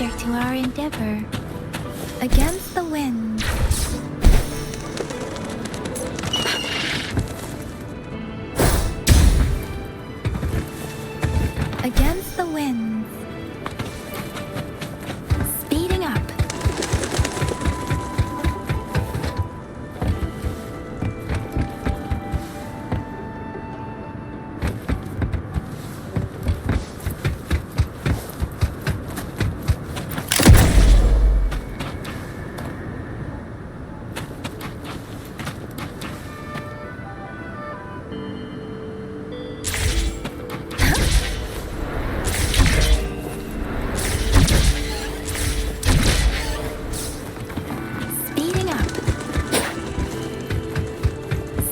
closer to our endeavor. Against the wind. Against the winds. Speeding up. Speeding up.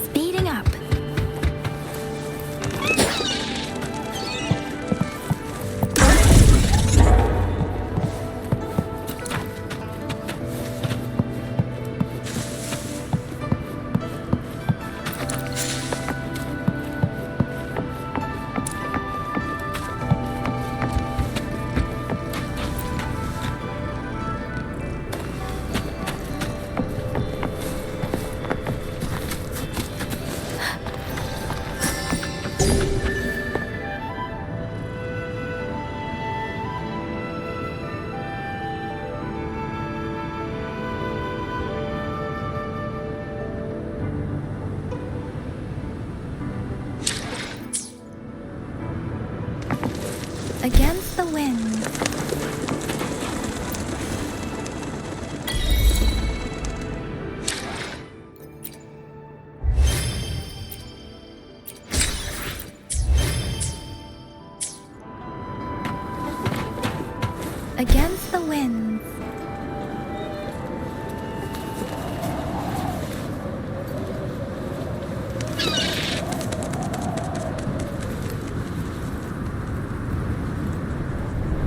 Speeding up. Against the wind. Against the winds.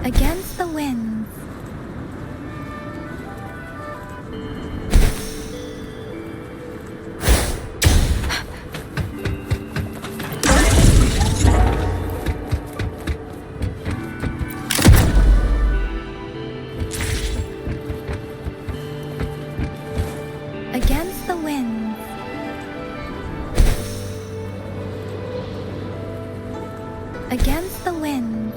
Against the winds. Against the winds. Against the winds.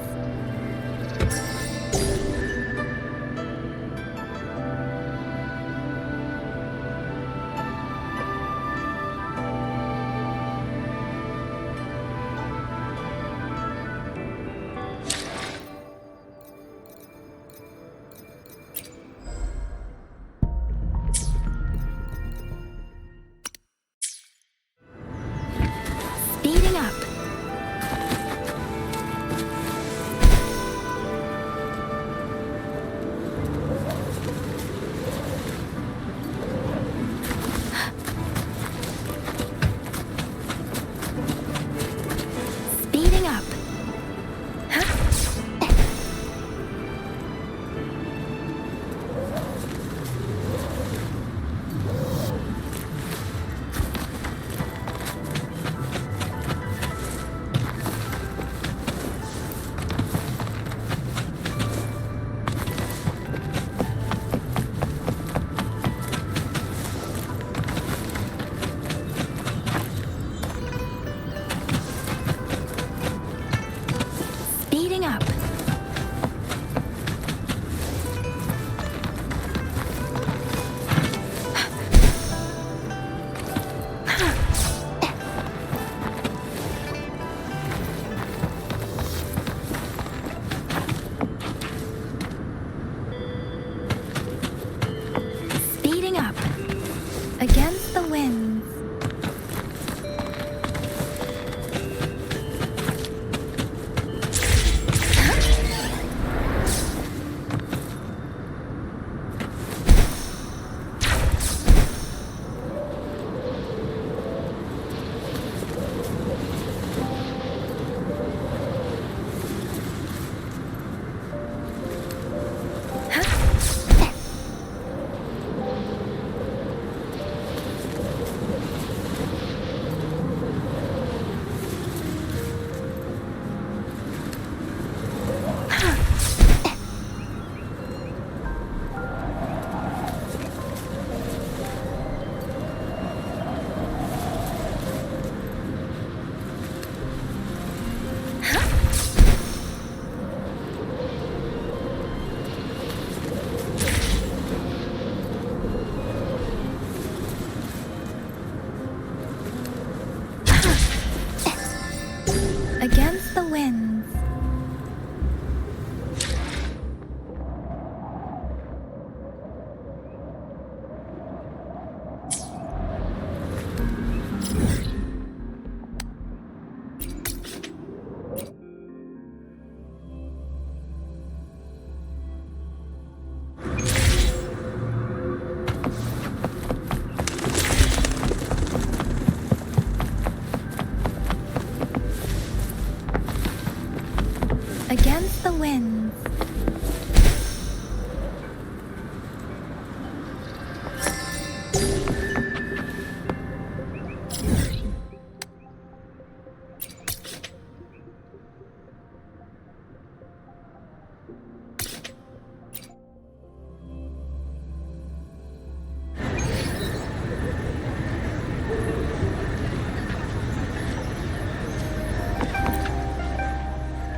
Against the winds.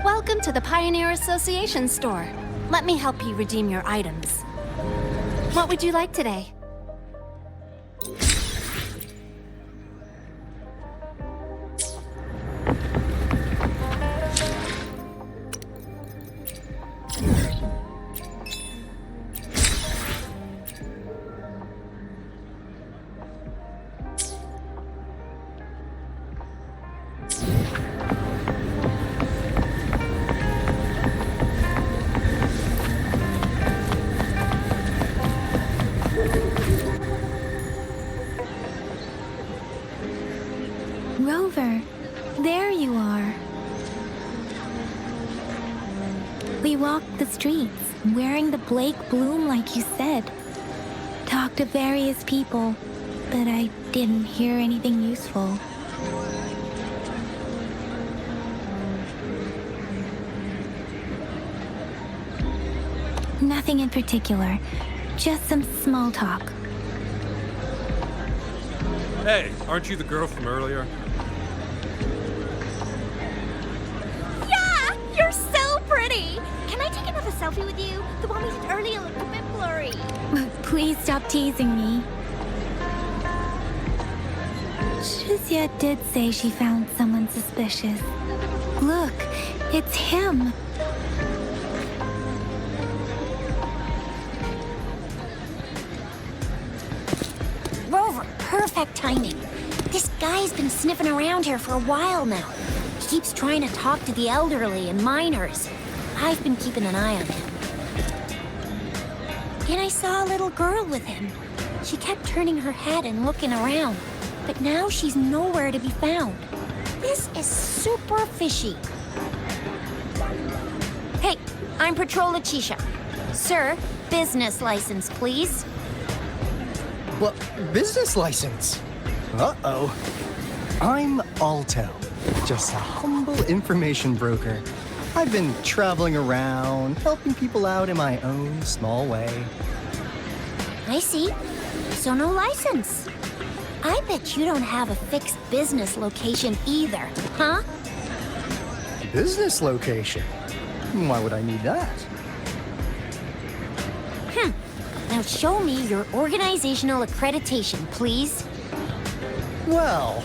Welcome to the Pioneer Association store. Let me help you redeem your items. What would you like today? Rover, there you are. We walked the streets, wearing the Blake bloom like you said. Talked to various people, but I didn't hear anything useful. Nothing in particular, just some small talk. Hey, aren't you the girl from earlier? Yeah! You're so pretty! Can I take another selfie with you? The one we did earlier looked a bit blurry. Please stop teasing me. Shuzia did say she found someone suspicious. Look, it's him. Rover, perfect timing. This guy's been sniffing around here for a while now. He keeps trying to talk to the elderly and minors. I've been keeping an eye on him. And I saw a little girl with him. She kept turning her head and looking around, but now she's nowhere to be found. This is super fishy. Hey, I'm Patrol Letitia. Sir, business license, please. What, business license? Uh-oh. I'm Alto, just a humble information broker. I've been traveling around, helping people out in my own small way. I see. So no license. I bet you don't have a fixed business location either, huh? Business location? Why would I need that? Now show me your organizational accreditation, please. Well,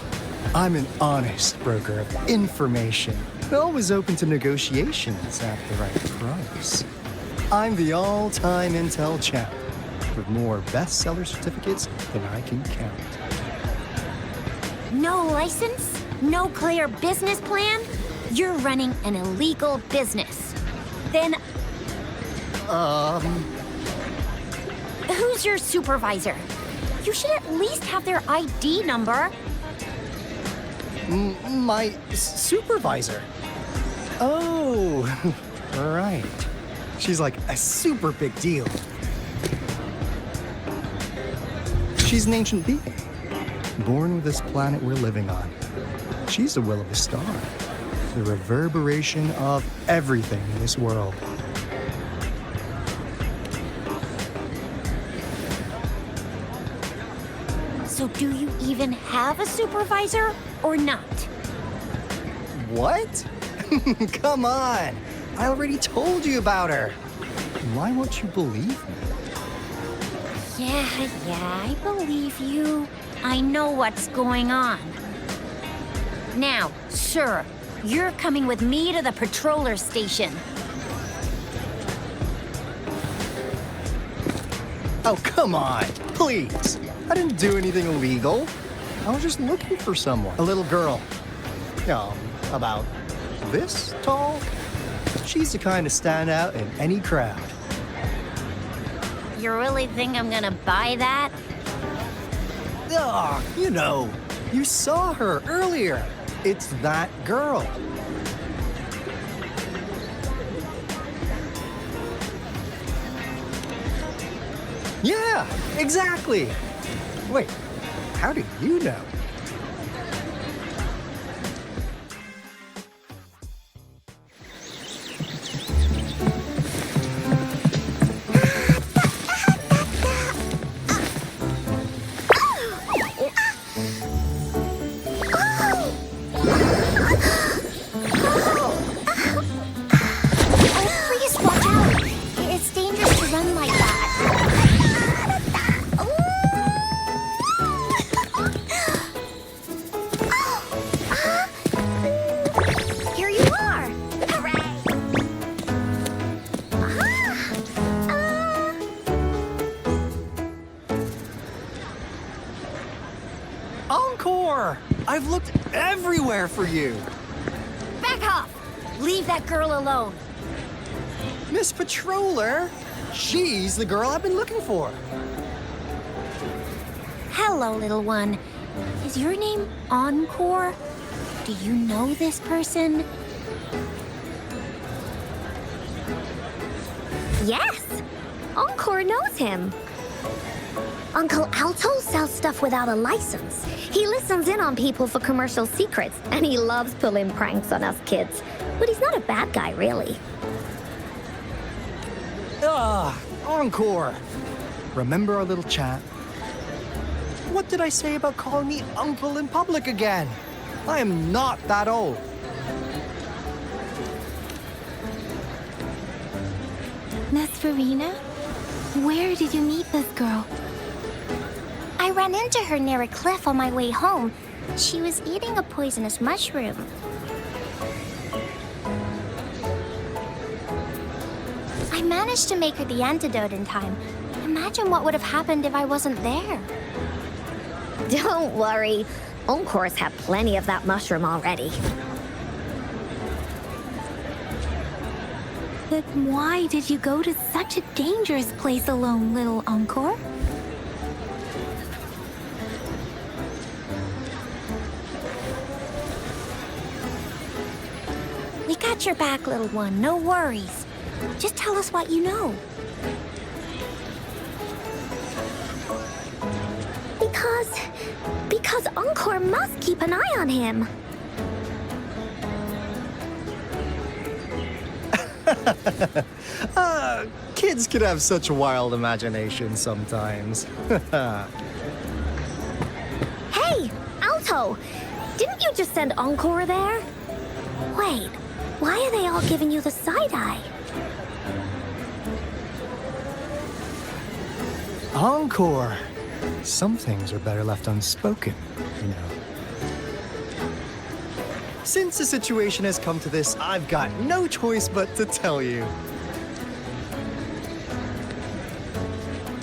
I'm an honest broker of information, always open to negotiations at the right price. I'm the all-time intel champ, with more bestseller certificates than I can count. No license? No clear business plan? You're running an illegal business. Then who's your supervisor? You should at least have their ID number. My supervisor? Oh, right. She's like a super big deal. She's an ancient being, born with this planet we're living on. She's the will of the star, the reverberation of everything in this world. So do you even have a supervisor or not? What? Come on! I already told you about her. Why won't you believe me? Yeah, I believe you. I know what's going on. Now, sir, you're coming with me to the patroller station. Oh, come on, please. I didn't do anything illegal. I was just looking for someone. A little girl. About this tall. She's the kind to stand out in any crowd. You really think I'm gonna buy that? You saw her earlier. It's that girl. Yeah, exactly. Wait, how do you know? Please watch out. It's dangerous to run like that. Here you are. Hooray. Encore! I've looked everywhere for you. Back off. Leave that girl alone. Miss Patroller, she's the girl I've been looking for. Hello, little one. Is your name Encore? Do you know this person? Yes, Encore knows him. Uncle Alto sells stuff without a license. He listens in on people for commercial secrets, and he loves pulling pranks on us kids. But he's not a bad guy, really. Encore! Remember our little chat? What did I say about calling me uncle in public again? I am not that old. Miss Farina, where did you meet this girl? I ran into her near a cliff on my way home. She was eating a poisonous mushroom. I managed to make her the antidote in time. Imagine what would have happened if I wasn't there. Don't worry. Encore's had plenty of that mushroom already. But why did you go to such a dangerous place alone, little Encore? We got your back, little one. No worries. Just tell us what you know. Because Encore must keep an eye on him. Kids can have such wild imaginations sometimes. Hey, Alto! Didn't you just send Encore there? Wait, why are they all giving you the side eye? Encore! Some things are better left unspoken, you know. Since the situation has come to this, I've got no choice but to tell you.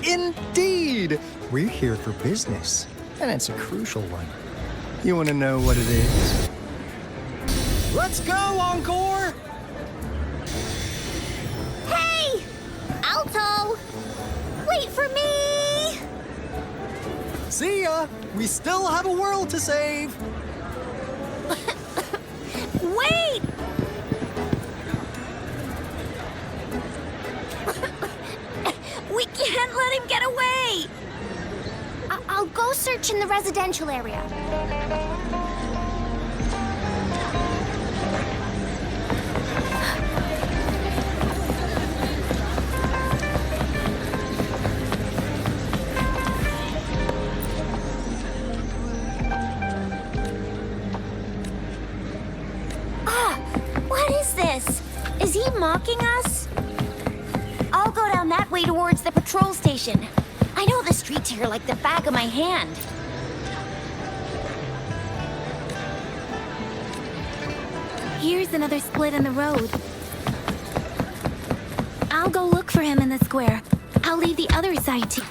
Indeed! We're here for business, and it's a crucial one. You want to know what it is? Let's go, Encore! Hey! Alto! Wait for me! See ya! We still have a world to save! Wait! We can't let him get away! I'll go search in the residential area. What is this? Is he mocking us? I'll go down that way towards the patrol station. I know the streets here like the back of my hand. Here's another split in the road. I'll go look for him in the square. I'll leave the other side too.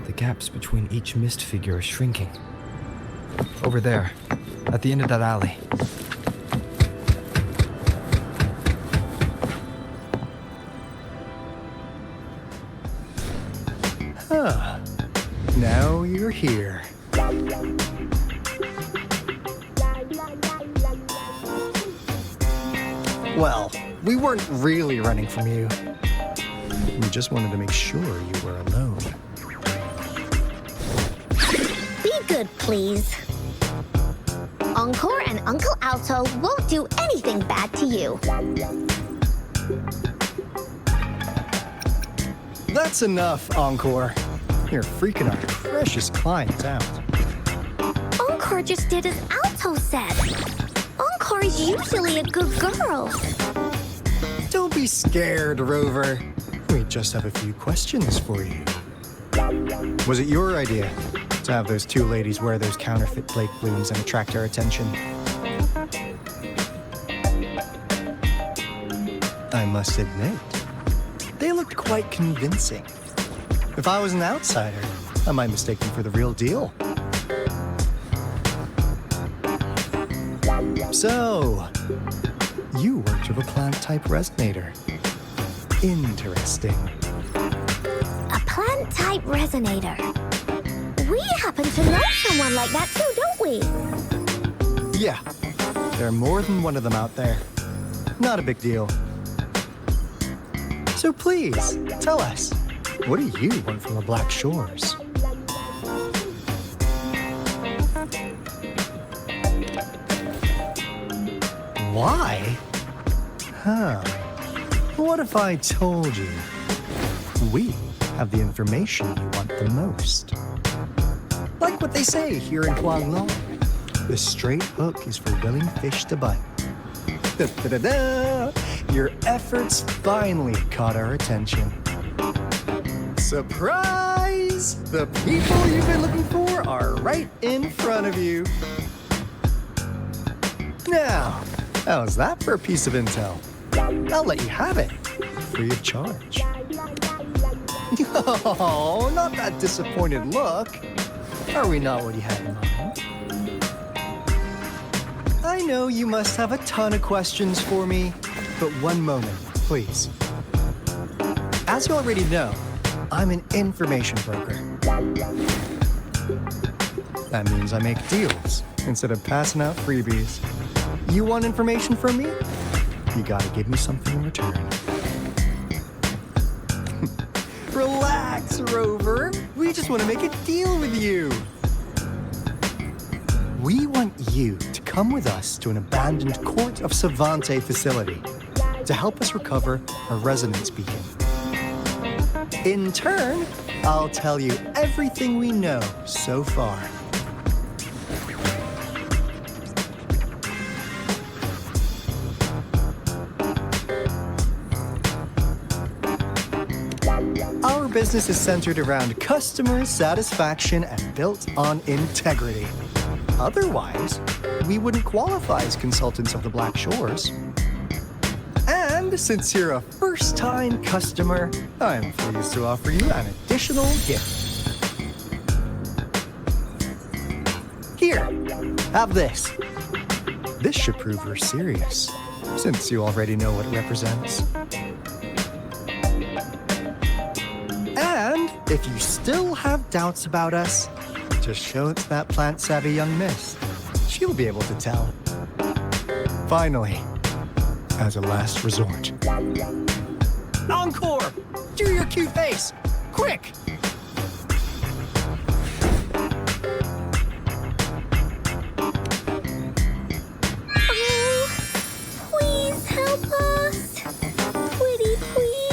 The gaps between each mist figure are shrinking. Over there, at the end of that alley. Huh. Now you're here. Well, we weren't really running from you. We just wanted to make sure you were alone. Be good, please. Encore and Uncle Alto won't do anything bad to you. That's enough, Encore. You're freaking our precious clients out. Encore just did as Alto said. Encore is usually a good girl. Don't be scared, Rover. We just have a few questions for you. Was it your idea to have those two ladies wear those counterfeit Blake blooms and attract our attention? I must admit, they looked quite convincing. If I was an outsider, I might mistake them for the real deal. So, you worked with a plant-type resonator. Interesting. A plant-type resonator. We happen to know someone like that too, don't we? Yeah, there are more than one of them out there. Not a big deal. So please, tell us, what do you want from the Black Shores? Why? Huh. What if I told you we have the information you want the most? Like what they say here in Guanglong, the straight hook is for willing fish to bite. Da-da-da-da! Your efforts finally caught our attention. Surprise! The people you've been looking for are right in front of you. Now, how's that for a piece of intel? I'll let you have it, free of charge. Oh, not that disappointed look. Are we not what you had in mind? I know you must have a ton of questions for me, but one moment, please. As you already know, I'm an information broker. That means I make deals instead of passing out freebies. You want information from me? You gotta give me something in return. Relax, Rover. We just want to make a deal with you. We want you to come with us to an abandoned Court of Savante facility to help us recover a resonance beacon. In turn, I'll tell you everything we know so far. Our business is centered around customer satisfaction and built on integrity. Otherwise, we wouldn't qualify as consultants of the Black Shores. And since you're a first-time customer, I'm pleased to offer you an additional gift. Here, have this. This should prove we're serious, since you already know what it represents. And if you still have doubts about us, just show it to that plant-savvy young miss. She'll be able to tell. Finally, as a last resort. Encore! Do your cute face! Quick! Oh, please help us. Pretty please.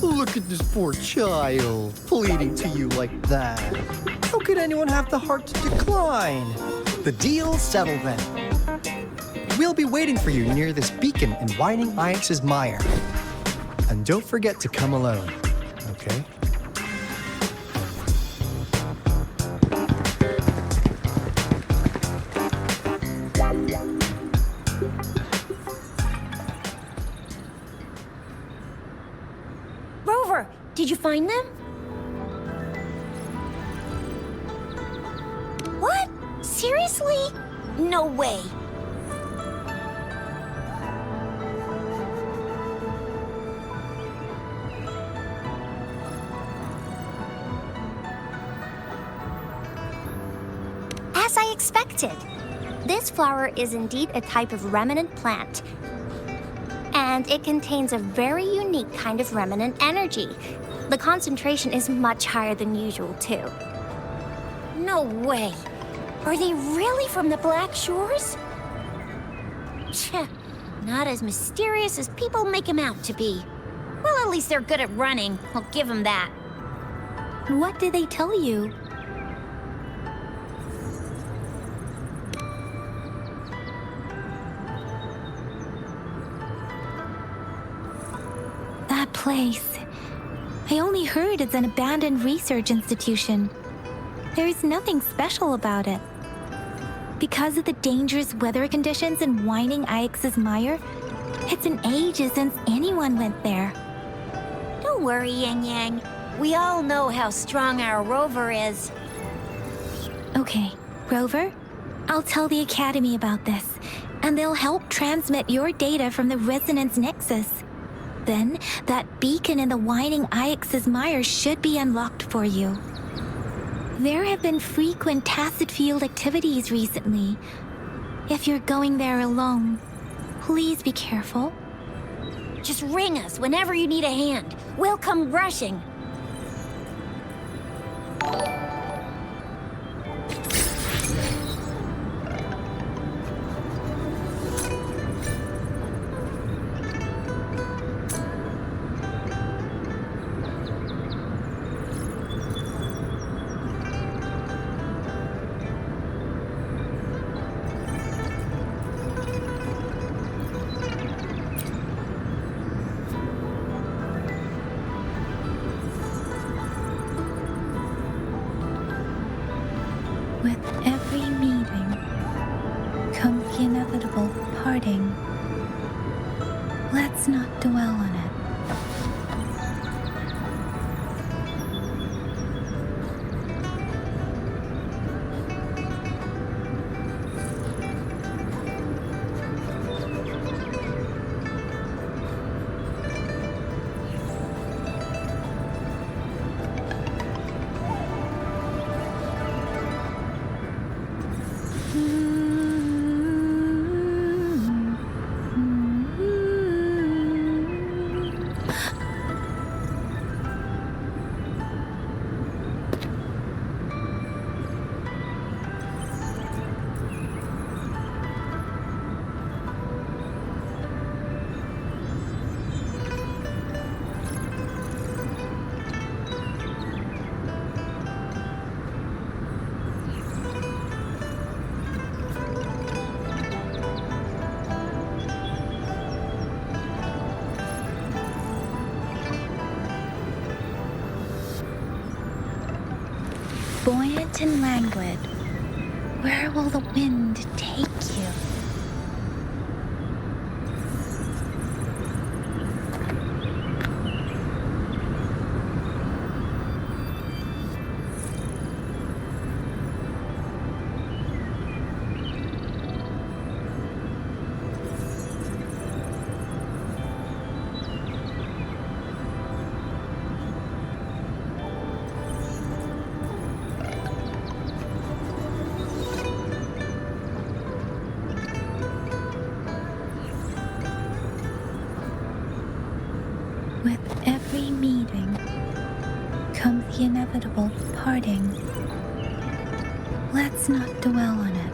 Look at this poor child, pleading to you like that. How could anyone have the heart to decline? The deal's settled then. We'll be waiting for you near this beacon in Whining Ix's mire. And don't forget to come alone, okay? Rover, did you find them? What? Seriously? No way. As I expected. This flower is indeed a type of remnant plant. And it contains a very unique kind of remnant energy. The concentration is much higher than usual, too. No way. Are they really from the Black Shores? Tch, not as mysterious as people make them out to be. Well, at least they're good at running. I'll give them that. What did they tell you? That place. I only heard it's an abandoned research institution. There is nothing special about it. Because of the dangerous weather conditions in Whining Ix's mire, it's been ages since anyone went there. Don't worry, Yang Yang. We all know how strong our rover is. Okay, Rover, I'll tell the Academy about this, and they'll help transmit your data from the Resonance Nexus. Then, that beacon in the Whining Ix's mire should be unlocked for you. There have been frequent tacit field activities recently. If you're going there alone, please be careful. Just ring us whenever you need a hand. We'll come rushing. With every meeting comes the inevitable parting. Let's not dwell on it. Buoyant and languid, where will the wind take you? With every meeting comes the inevitable parting. Let's not dwell on it.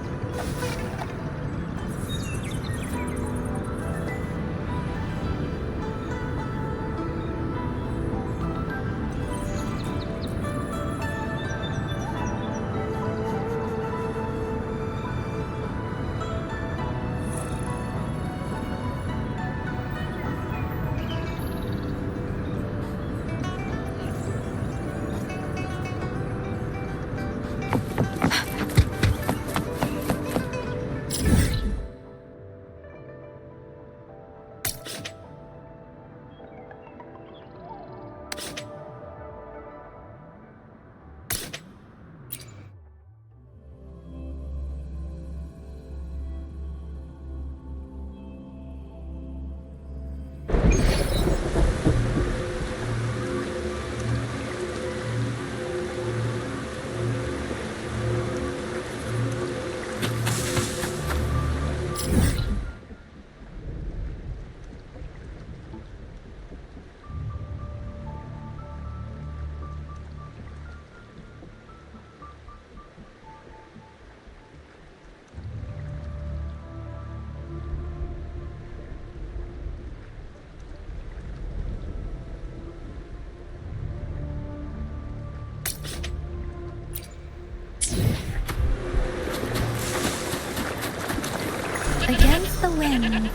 Against the wind.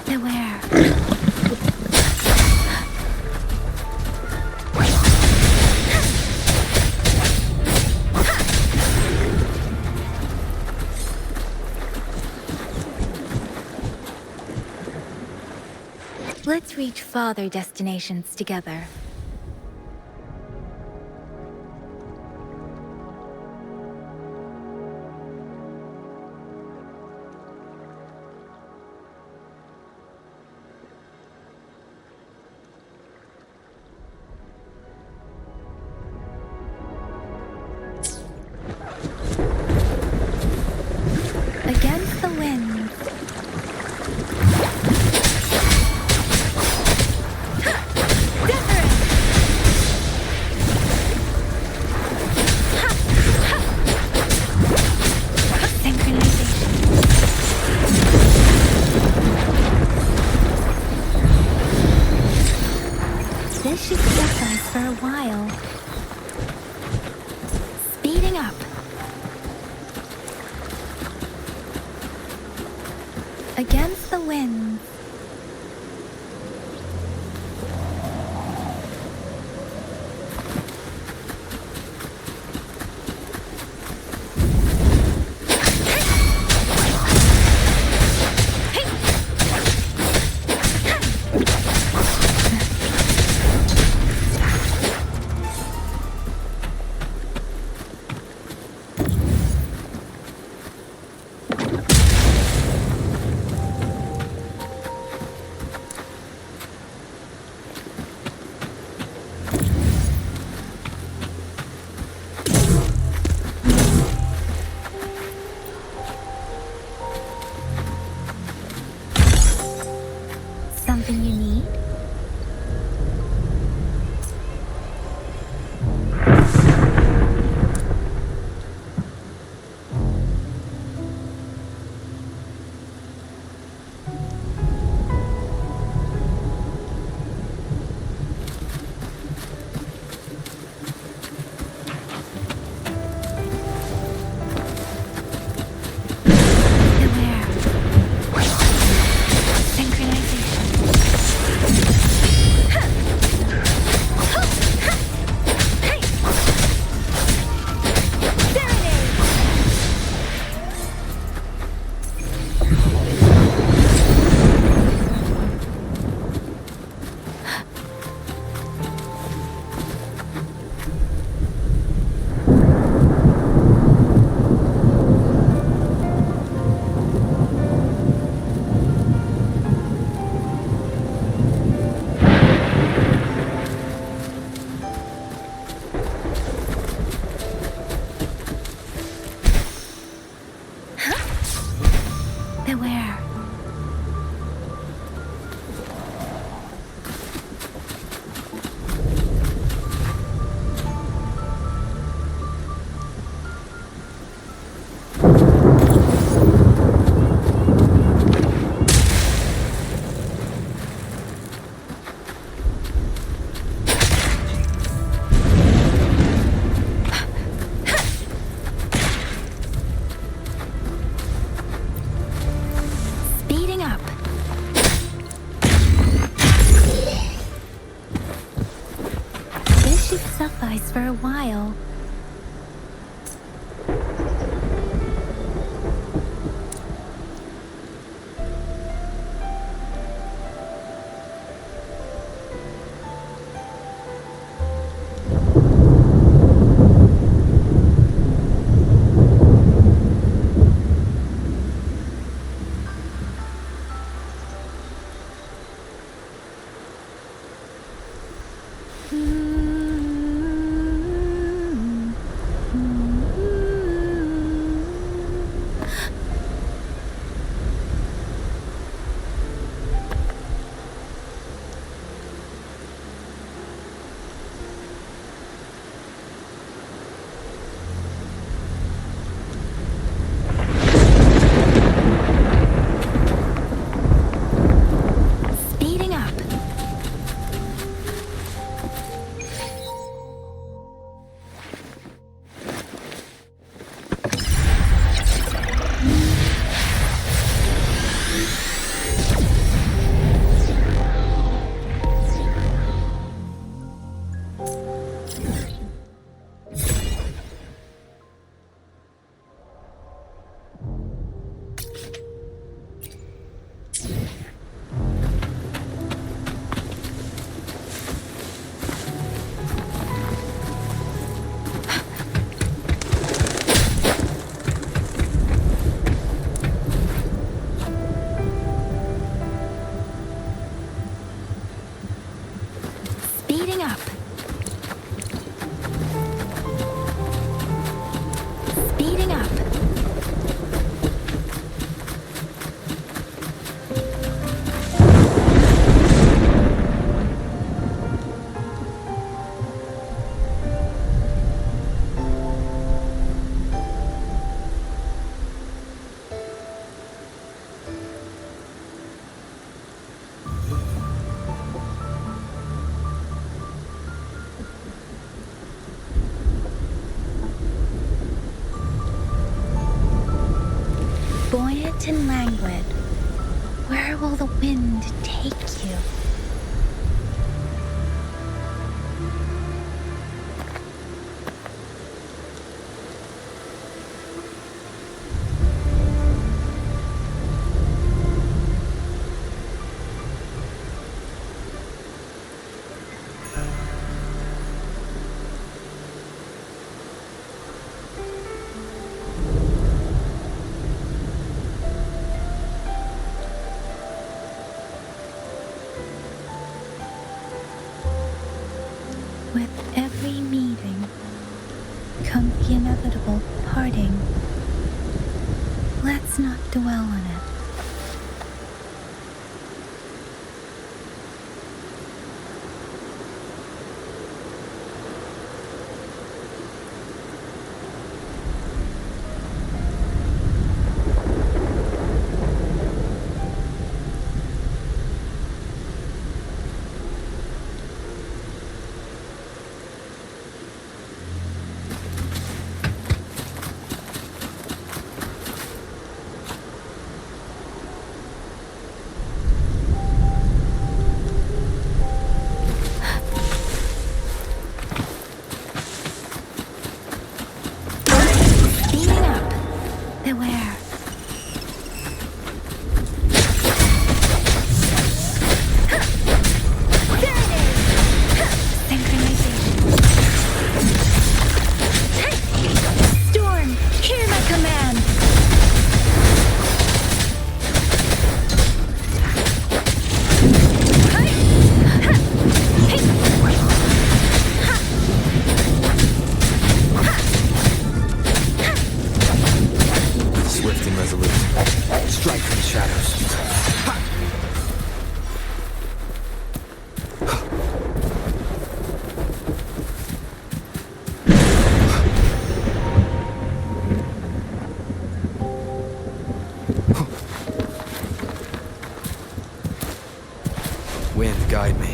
Beware. Let's reach farther destinations together. Against the wind. This should suffice for a while. Speeding up. Against the wind. Something you need? Beware. Synchronization. Beware. Speeding up. This should suffice for a while. Speeding up. quiet and languid. Where will the wind take you? With every meeting comes the inevitable parting. Let's not dwell on it. Beaming up. Beware. There it is! Synchronization. Storm, hear my command! Swift and resolute. Strike from the shadows. Wind, guide me.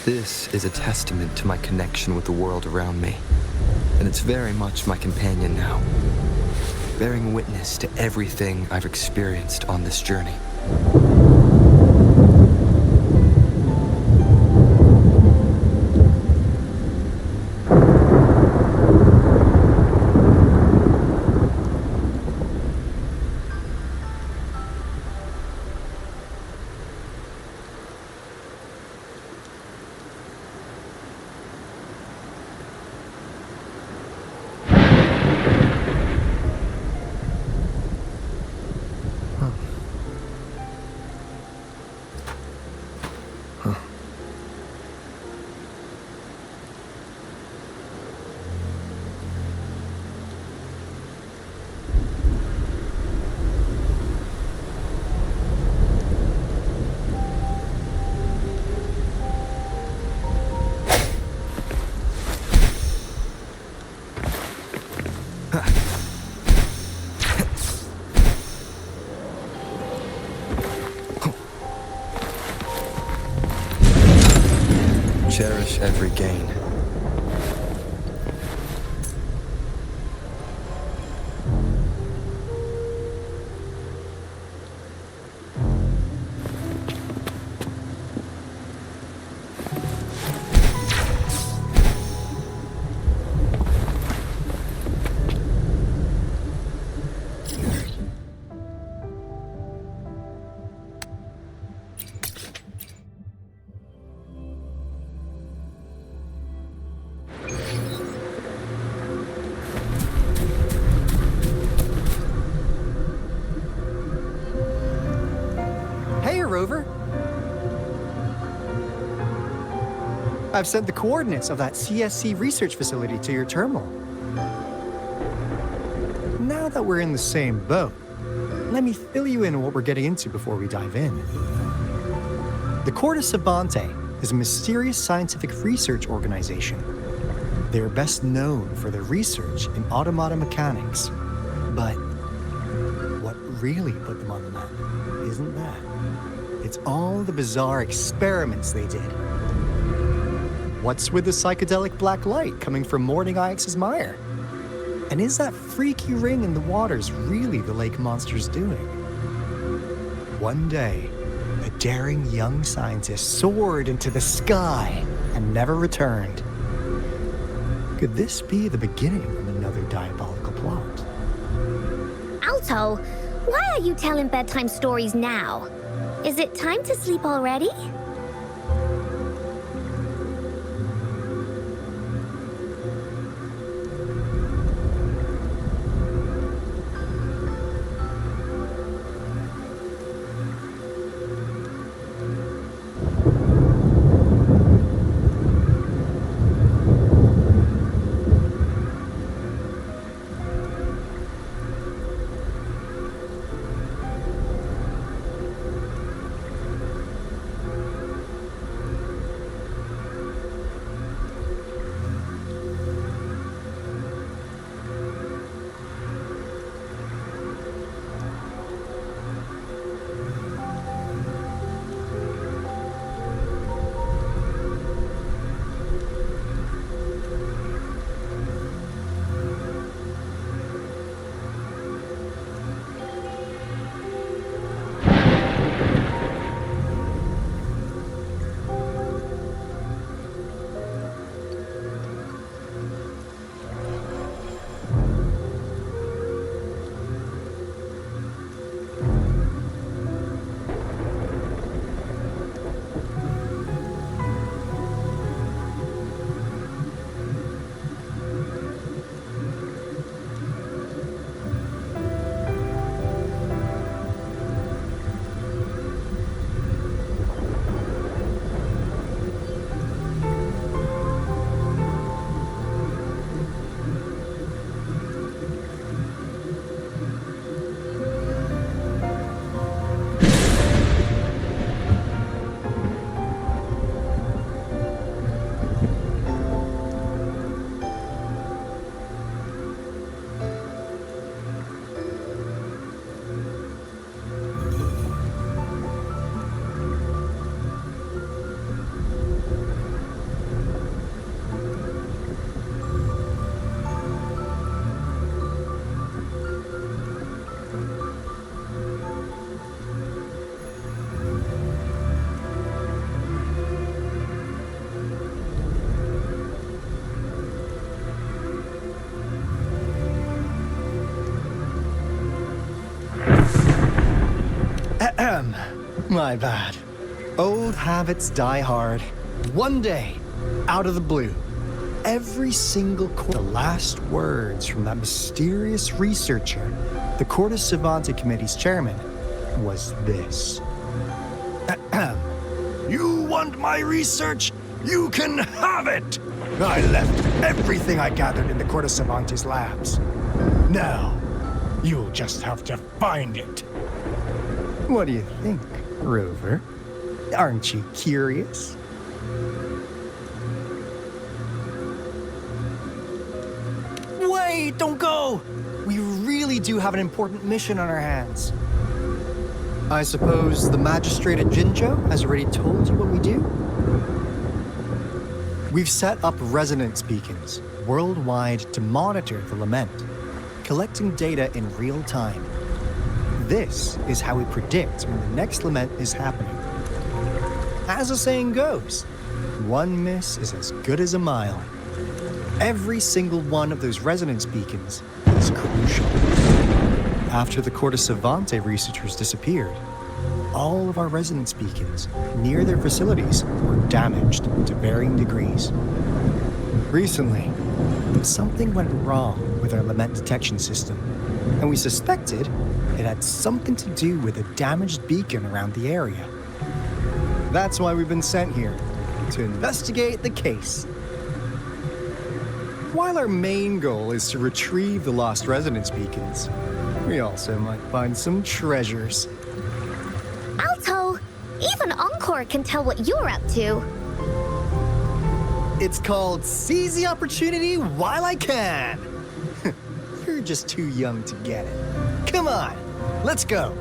This is a testament to my connection with the world around me, and it's very much my companion now, bearing witness to everything I've experienced on this journey. Cherish every gain. Rover. I've sent the coordinates of that CSC research facility to your terminal. Now that we're in the same boat, let me fill you in on what we're getting into before we dive in. The Corte Savante is a mysterious scientific research organization. They are best known for their research in automata mechanics. But what really put them on the map isn't that. It's all the bizarre experiments they did. What's with the psychedelic black light coming from Morning Ix's mire? And is that freaky ring in the waters really the lake monster's doing? One day, a daring young scientist soared into the sky and never returned. Could this be the beginning of another diabolical plot? Alto, why are you telling bedtime stories now? Is it time to sleep already? My bad. Old habits die hard. One day, out of the blue, every single the last words from that mysterious researcher, the Corte Savante Committee's chairman, was this. You want my research? You can have it! I left everything I gathered in the Corte Savante's labs. Now, you'll just have to find it. What do you think, Rover? Aren't you curious? Wait, don't go! We really do have an important mission on our hands. I suppose the magistrate at Jinzhou has already told you what we do? We've set up resonance beacons worldwide to monitor the lament, collecting data in real time. This is how we predict when the next lament is happening. As the saying goes, one miss is as good as a mile. Every single one of those resonance beacons is crucial. After the Corte Savante researchers disappeared, all of our resonance beacons near their facilities were damaged to varying degrees. Recently, something went wrong with our lament detection system, and we suspected it had something to do with a damaged beacon around the area. That's why we've been sent here, to investigate the case. While our main goal is to retrieve the lost resonance beacons, we also might find some treasures. Alto, even Encore can tell what you're up to. It's called Seize the Opportunity While I Can. You're just too young to get it. Come on, let's go.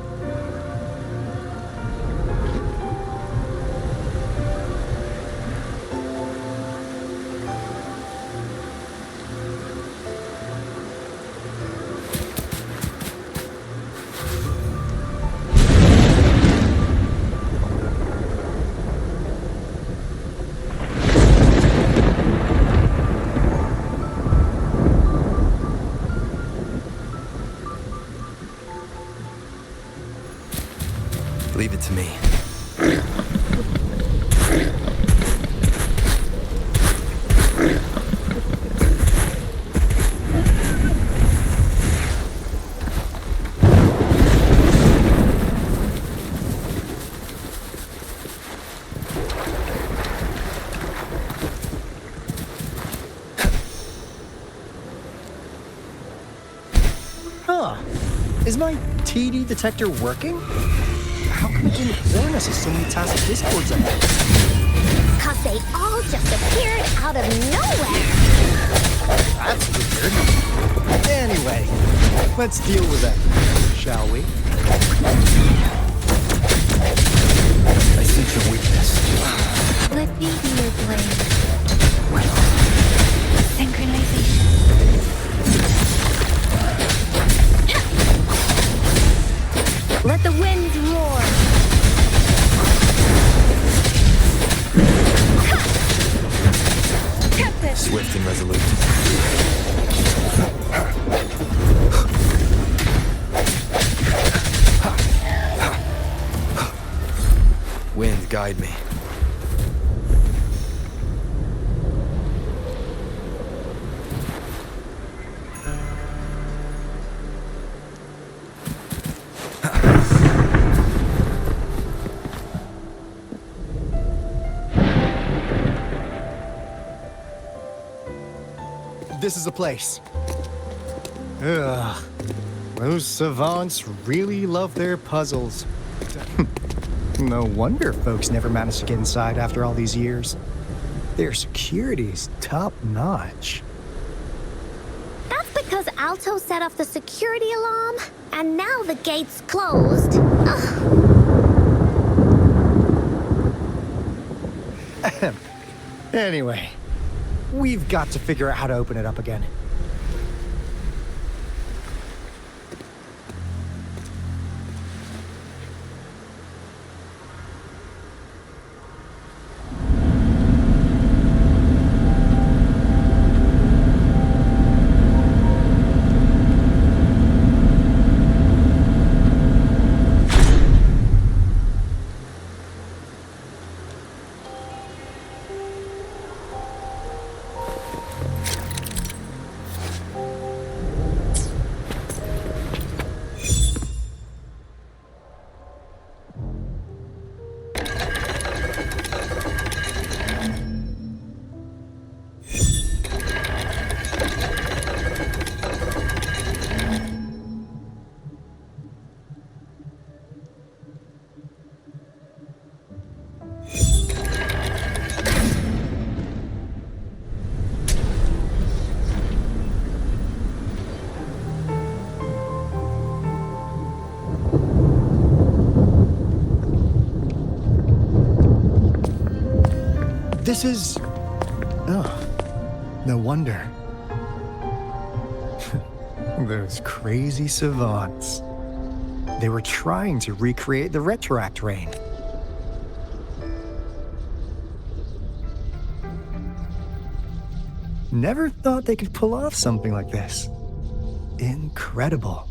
Leave it to me. Huh. Is my TD detector working? How come it didn't warn us of so many tacit discords up there? 'Cause they all just appeared out of nowhere. That's weird. Anyway, let's deal with it, shall we? I sense your weakness. Let me be your blade. Synchronization. Let the winds roar. Tempest. Swift and resolute. Wind, guide me. This is the place. Ugh. Those savants really love their puzzles. No wonder folks never managed to get inside after all these years. Their security's top-notch. That's because Alto set off the security alarm, and now the gate's closed. Ugh. Anyway, we've got to figure out how to open it up again. This is... Oh, no wonder. Those crazy savants. They were trying to recreate the Retroact rain. Never thought they could pull off something like this. Incredible.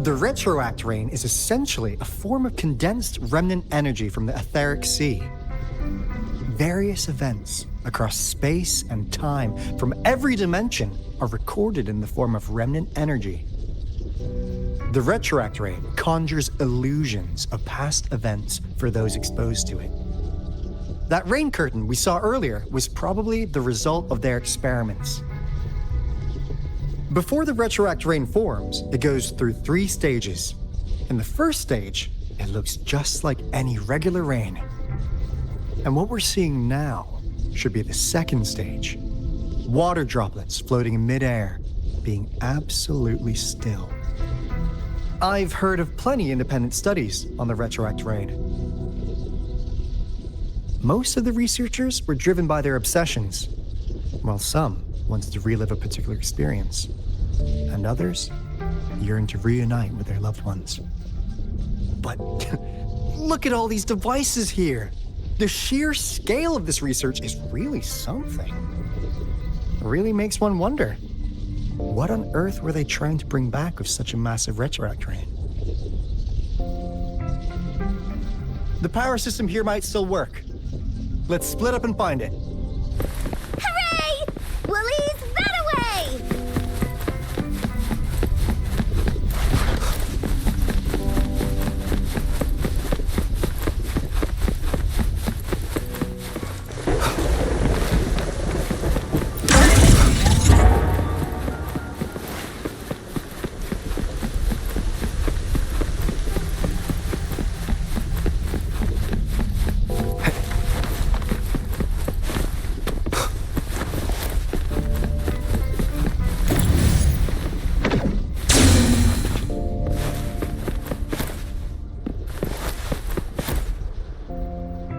The The retroact rain is essentially a form of condensed remnant energy from the etheric sea. Various events across space and time from every dimension are recorded in the form of remnant energy. The retroact rain conjures illusions of past events for those exposed to it. That rain curtain we saw earlier was probably the result of their experiments. Before the retroact rain forms, it goes through 3 stages. In the first stage, it looks just like any regular rain. And what we're seeing now should be the second stage. Water droplets floating in midair, being absolutely still. I've heard of plenty independent studies on the retroact rain. Most of the researchers were driven by their obsessions, while some wanted to relive a particular experience, and others yearned to reunite with their loved ones. But look at all these devices here. The sheer scale of this research is really something. It really makes one wonder, what on earth were they trying to bring back with such a massive retroact rain? The power system here might still work. Let's split up and find it. Hooray! We'll ease that away!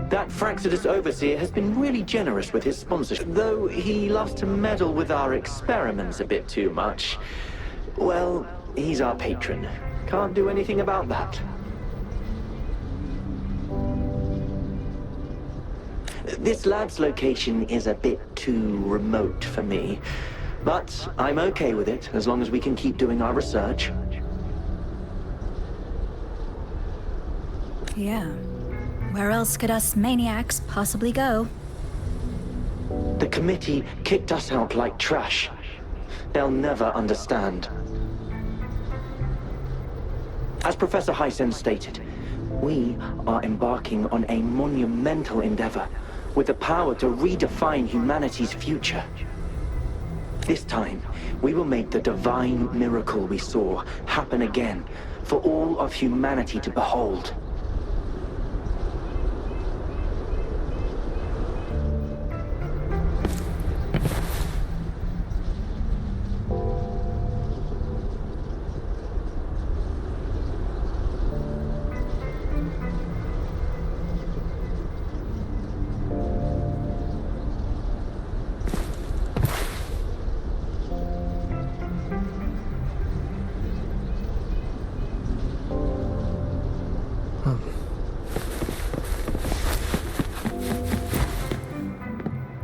That Fraxidus Overseer has been really generous with his sponsorship, though he loves to meddle with our experiments a bit too much. Well, he's our patron. Can't do anything about that. This lab's location is a bit too remote for me, but I'm okay with it as long as we can keep doing our research. Yeah. Where else could us maniacs possibly go? The committee kicked us out like trash. They'll never understand. As Professor Hysen stated, we are embarking on a monumental endeavor with the power to redefine humanity's future. This time, we will make the divine miracle we saw happen again for all of humanity to behold.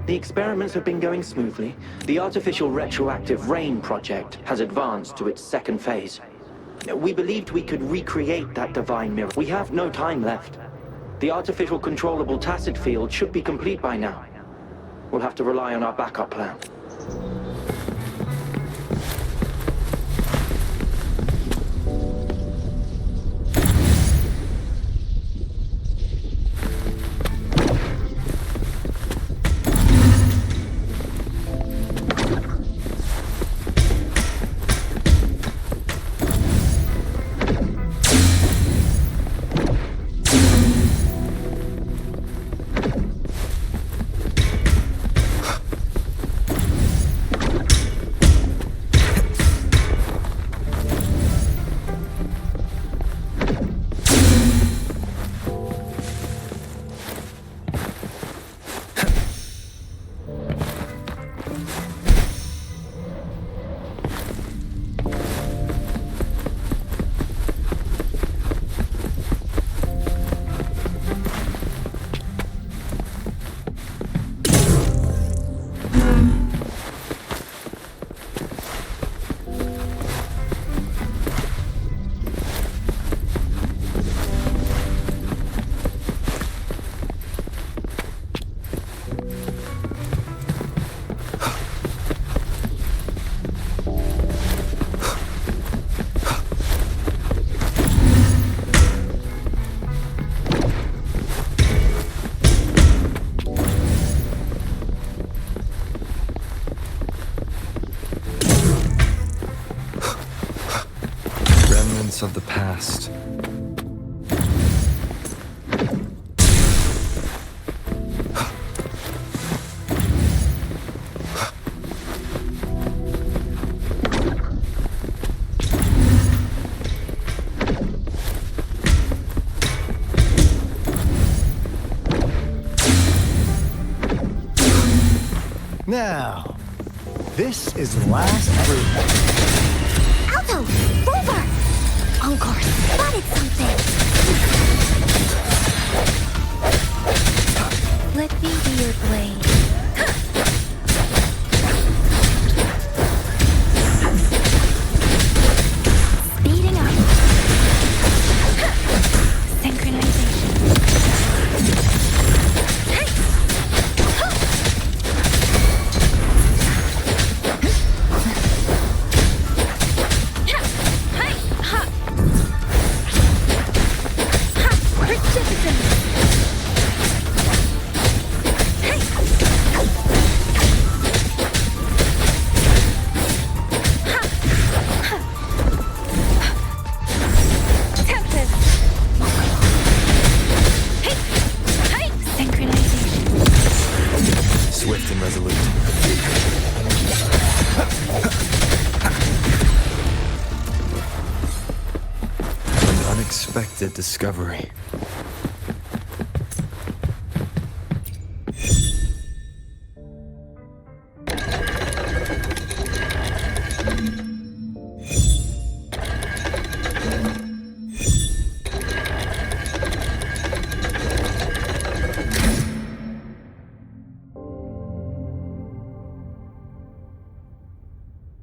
The experiments have been going smoothly. The artificial retroactive rain project has advanced to its second phase. We believed we could recreate that divine mirror. We have no time left. The artificial controllable tacit field should be complete by now. We'll have to rely on our backup plan. remnants of the past. Now, this is the last group. Alto! Rover! Encore spotted something! Let me be your blade. Speeding up. Synchronization. Swift and resolute. An unexpected discovery.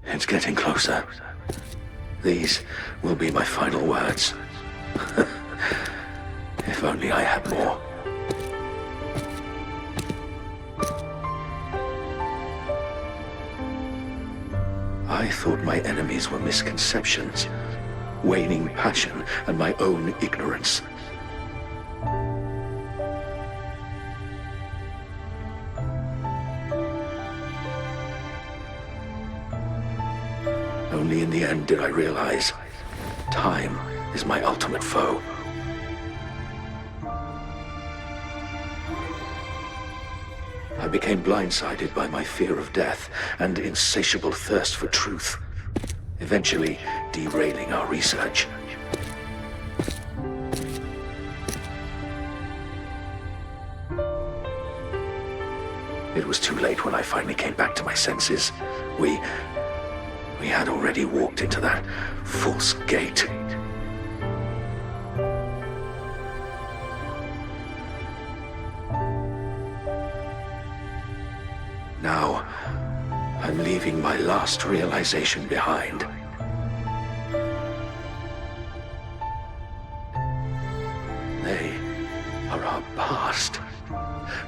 It's getting closer. These will be my final words. If only I had more. I thought my enemies were misconceptions, waning passion, and my own ignorance. Only in the end did I realize time is my ultimate foe. I became blindsided by my fear of death and insatiable thirst for truth, eventually derailing our research. It was too late when I finally came back to my senses. We had already walked into that false gate. Now, I'm leaving my last realization behind. They are our past,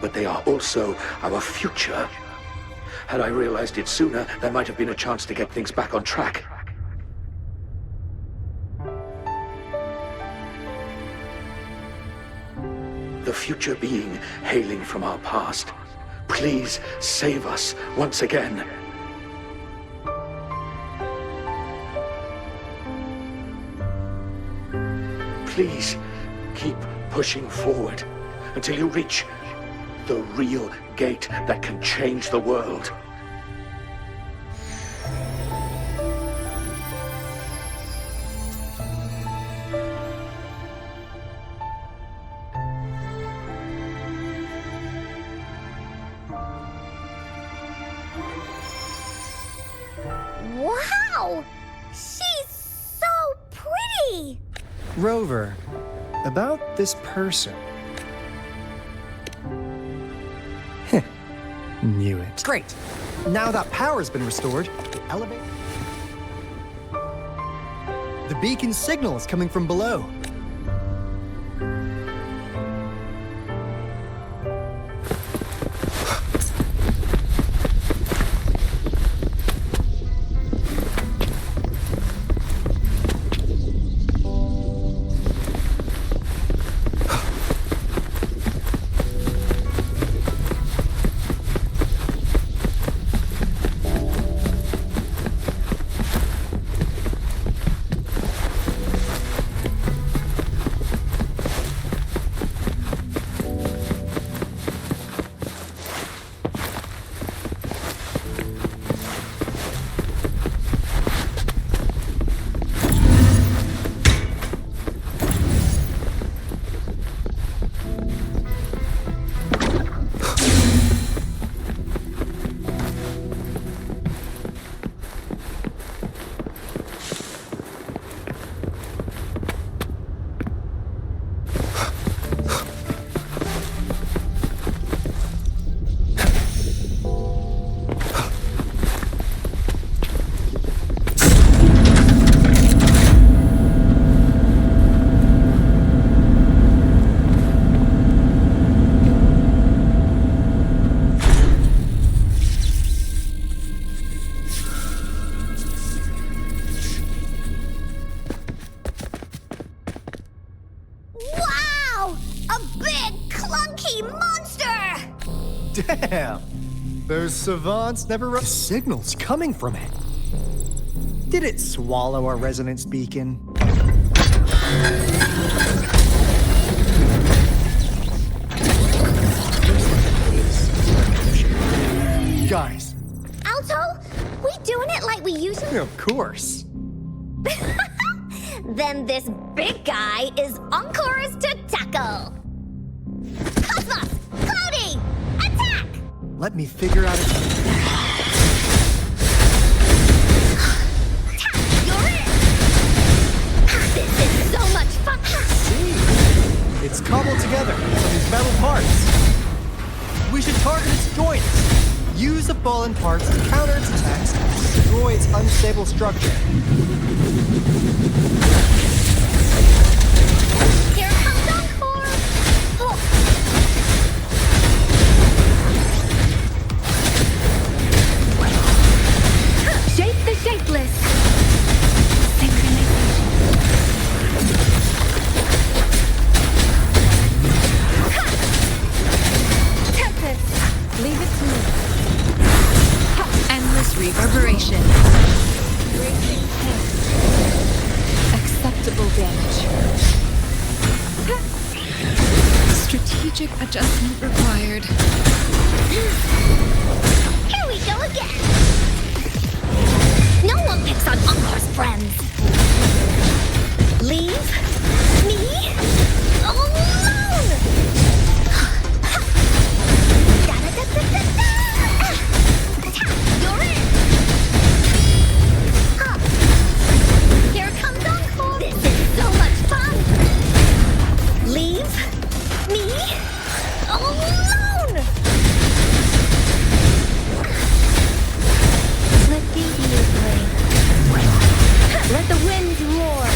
but they are also our future. Had I realized it sooner, there might have been a chance to get things back on track. The future being hailing from our past. Please save us once again. Please keep pushing forward until you reach the real gate that can change the world. Wow! She's so pretty! Rover, about this person. Knew it. Great. Now that power's been restored, the elevator... The beacon signal is coming from below. A big, clunky monster! Damn! Those savants never wrote signals coming from it. Did it swallow our resonance beacon? Guys. Alto, we doing it like we usually... Of course. Then this big guy is Encore's to tackle. Cosmos! Cloudy! Attack! Let me figure out it. You're in! This is so much fun! See? It's cobbled together from these metal parts. We should target its joints. Use the fallen parts to counter its attacks and destroy its unstable structure. Here comes Encore! Oh. Shape the shapeless. Tempest, leave it to me. Endless reverberation. Bracing pain. Acceptable damage. Strategic adjustment required. Here we go again! No one picks on Encore's friends. Leave me alone! You're in! Here comes Encore! This is so much fun! Leave me alone! Let the play. Let the winds roar.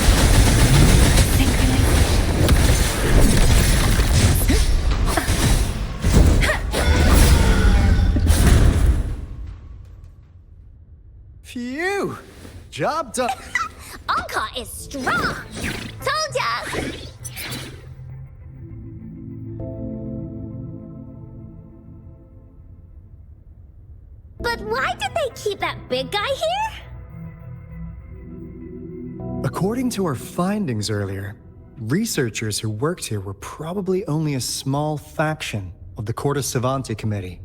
Phew! Job done. Encore is strong! Told ya! But why did they keep that big guy here? According to our findings earlier, researchers who worked here were probably only a small faction of the Corte Savante Committee.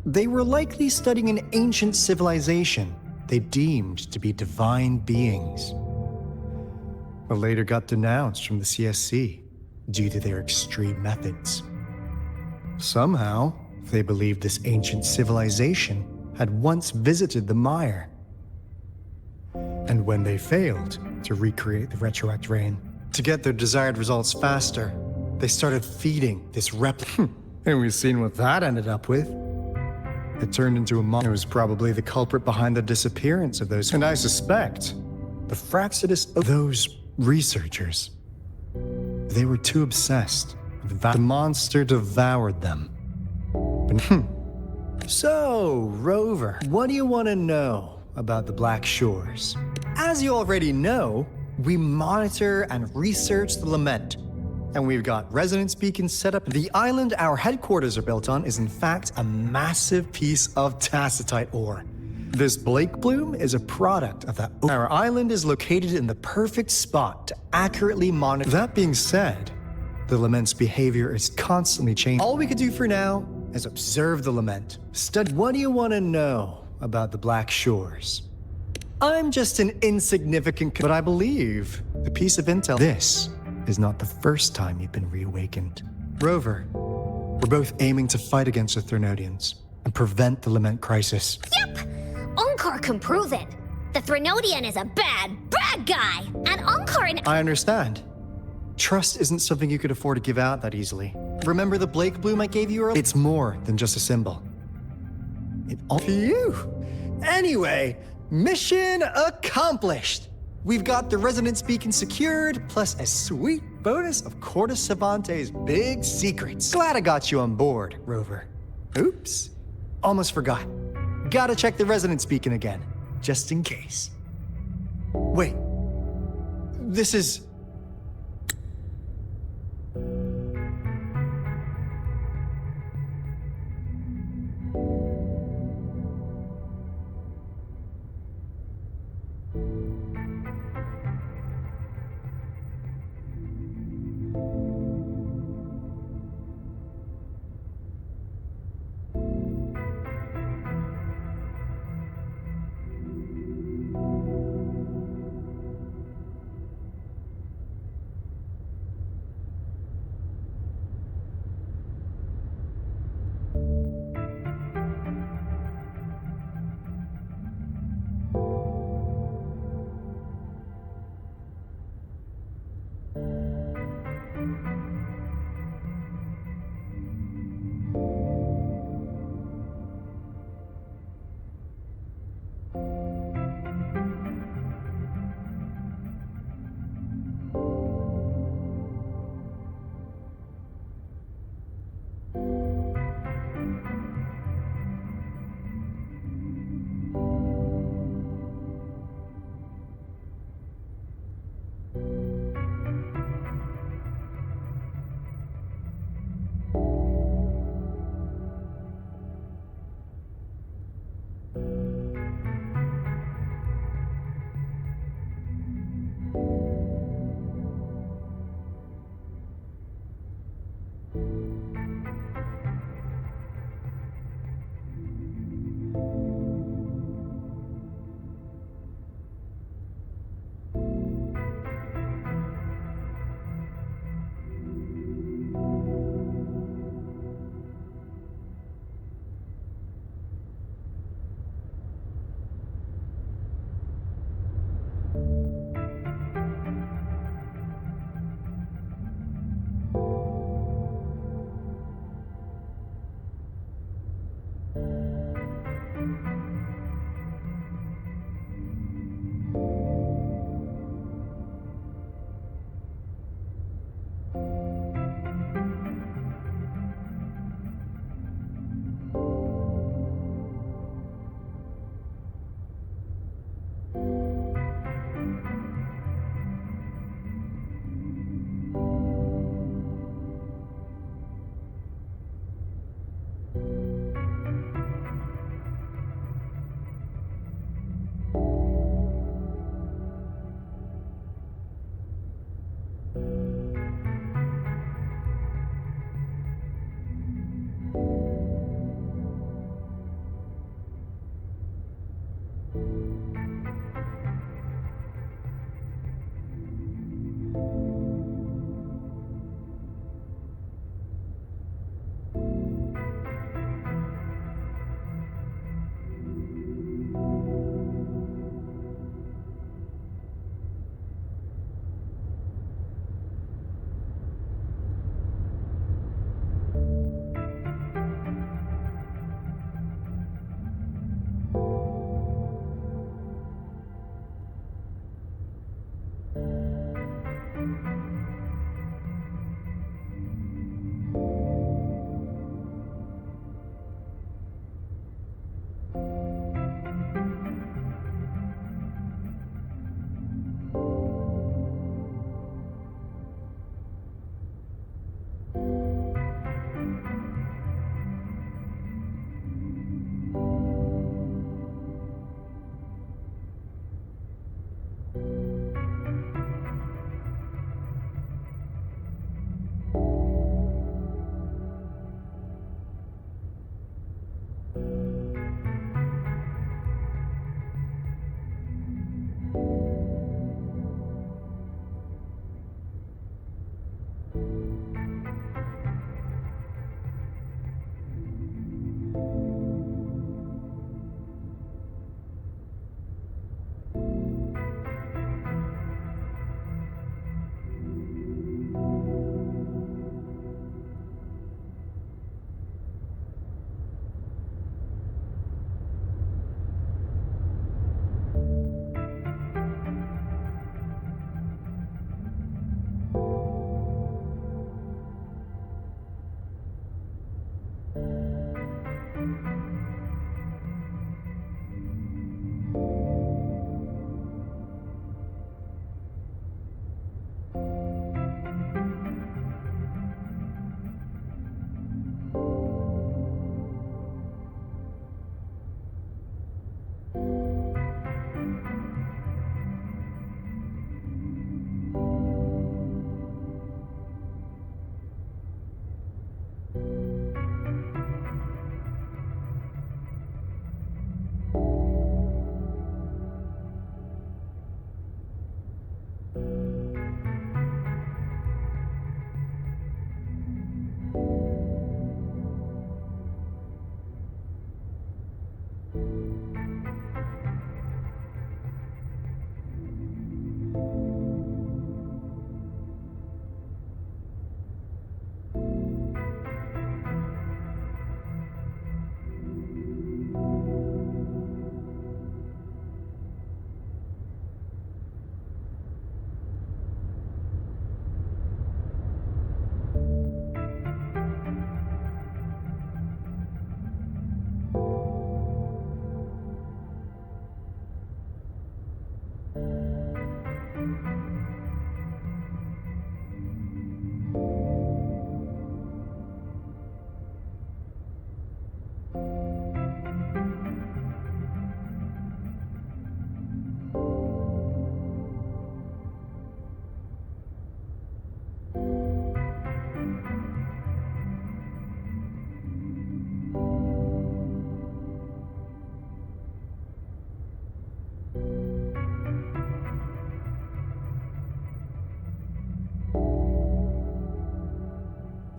They were likely studying an ancient civilization they deemed to be divine beings, but later got denounced from the CSC due to their extreme methods. Somehow, they believed this ancient civilization had once visited the Mire. And when they failed to recreate the retroact rain, to get their desired results faster, they started feeding this replica. And we've seen what that ended up with. It turned into a monster who was probably the culprit behind the disappearance of those. And I suspect the Fraxidus of those researchers, they were too obsessed. The monster devoured them. So, Rover, what do you want to know about the Black Shores? As you already know, we monitor and research the Lament, and we've got resonance beacons set up. The island our headquarters are built on is in fact a massive piece of tacitite ore. This Blake Bloom is a product of that. Our island is located in the perfect spot to accurately monitor. That being said, the Lament's behavior is constantly changing. All we could do for now is observe the Lament. Study. What do you want to know about the Black Shores? I'm just an insignificant, but I believe the piece of intel. This is not the first time you've been reawakened. Rover, we're both aiming to fight against the Threnodians and prevent the Lament crisis. Yep! Encore can prove it. The Threnodian is a bad, bad guy, and Encore and... I understand. Trust isn't something you could afford to give out that easily. Remember the Blake Bloom I gave you earlier? It's more than just a symbol. It all... Phew! Anyway, mission accomplished! We've got the resonance beacon secured, plus a sweet bonus of Corte Savante's big secrets. Glad I got you on board, Rover. Oops. Almost forgot. Gotta check the resonance beacon again, just in case. Wait. This is...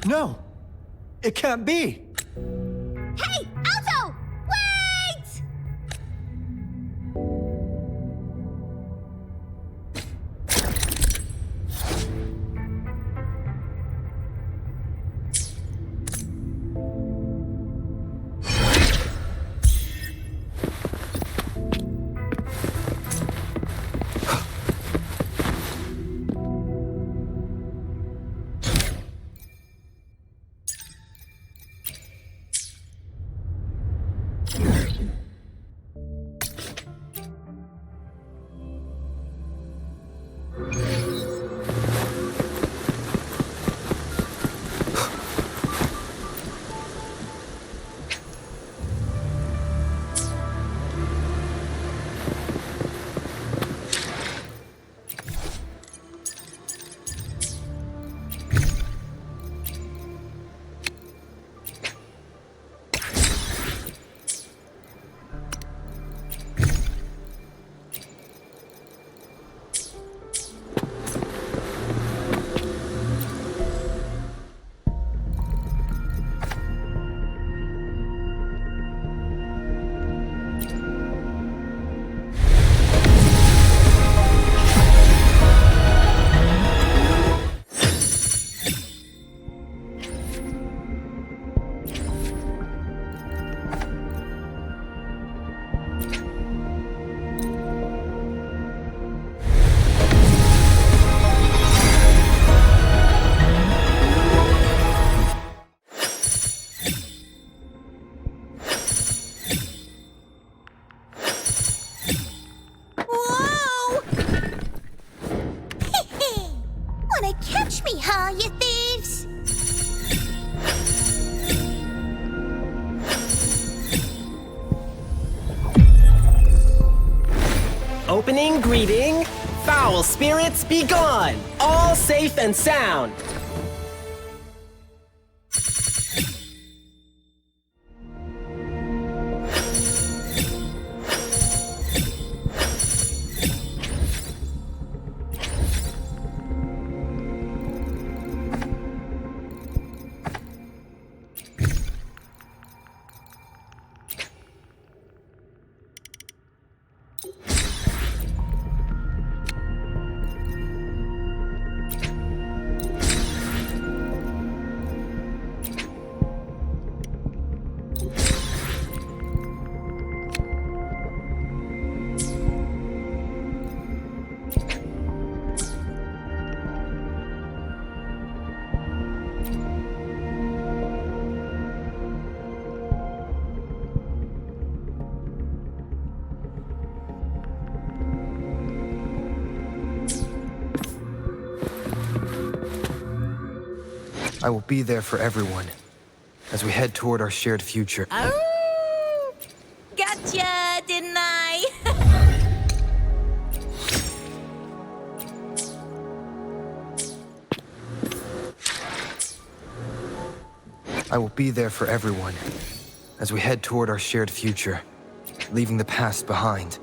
No, it can't be. Hey, Alto! Wait! Whoa! Wanna catch me, huh, you thieves? Opening greeting. Foul spirits be gone. All safe and sound. I will be there for everyone as we head toward our shared future. Oh! Gotcha, didn't I? I will be there for everyone as we head toward our shared future, leaving the past behind.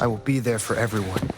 I will be there for everyone.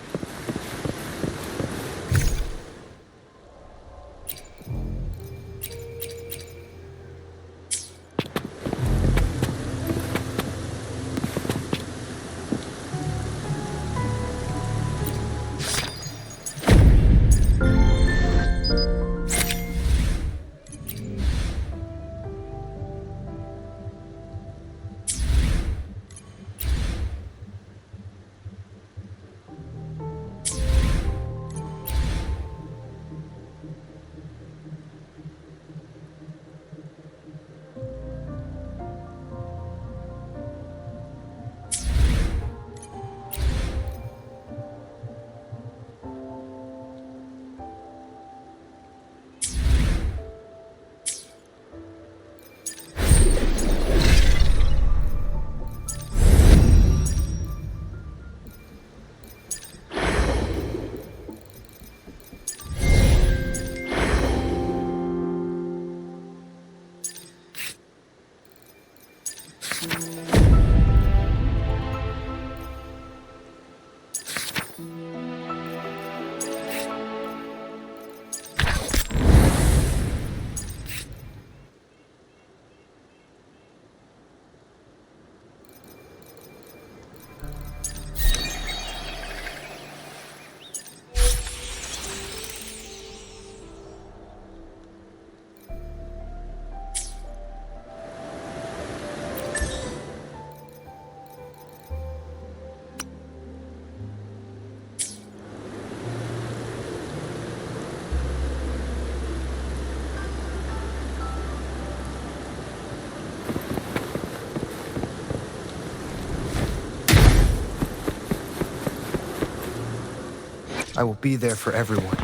I will be there for everyone.